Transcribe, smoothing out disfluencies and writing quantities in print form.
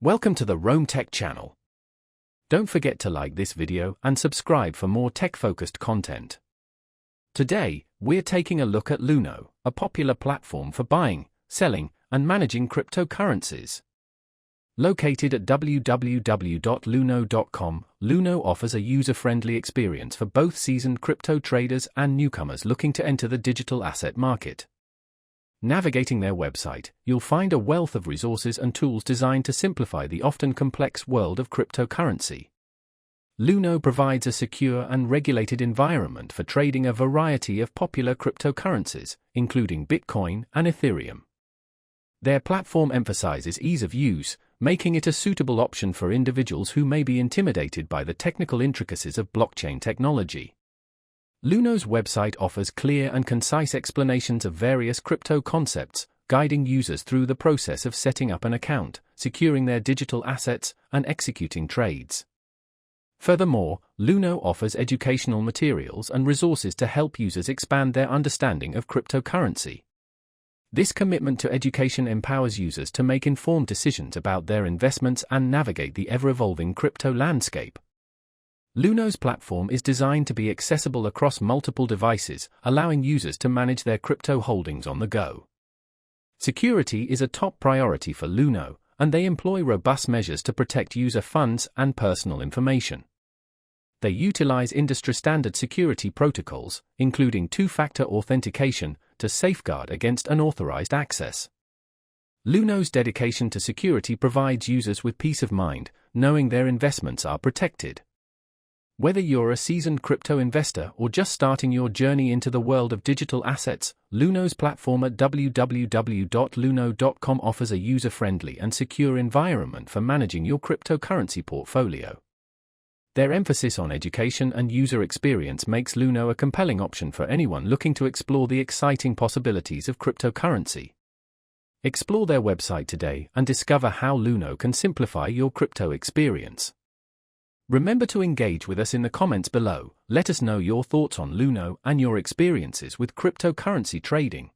Welcome to the Rome Tech channel. Don't forget to like this video and subscribe for more tech-focused content. Today, we're taking a look at Luno, a popular platform for buying, selling, and managing cryptocurrencies. Located at www.luno.com, Luno offers a user-friendly experience for both seasoned crypto traders and newcomers looking to enter the digital asset market. Navigating their website, you'll find a wealth of resources and tools designed to simplify the often complex world of cryptocurrency. Luno provides a secure and regulated environment for trading a variety of popular cryptocurrencies, including Bitcoin and Ethereum. Their platform emphasizes ease of use, making it a suitable option for individuals who may be intimidated by the technical intricacies of blockchain technology. Luno's website offers clear and concise explanations of various crypto concepts, guiding users through the process of setting up an account, securing their digital assets, and executing trades. Furthermore, Luno offers educational materials and resources to help users expand their understanding of cryptocurrency. This commitment to education empowers users to make informed decisions about their investments and navigate the ever-evolving crypto landscape. Luno's platform is designed to be accessible across multiple devices, allowing users to manage their crypto holdings on the go. Security is a top priority for Luno, and they employ robust measures to protect user funds and personal information. They utilize industry-standard security protocols, including two-factor authentication, to safeguard against unauthorized access. Luno's dedication to security provides users with peace of mind, knowing their investments are protected. Whether you're a seasoned crypto investor or just starting your journey into the world of digital assets, Luno's platform at www.luno.com offers a user-friendly and secure environment for managing your cryptocurrency portfolio. Their emphasis on education and user experience makes Luno a compelling option for anyone looking to explore the exciting possibilities of cryptocurrency. Explore their website today and discover how Luno can simplify your crypto experience. Remember to engage with us in the comments below. Let us know your thoughts on Luno and your experiences with cryptocurrency trading.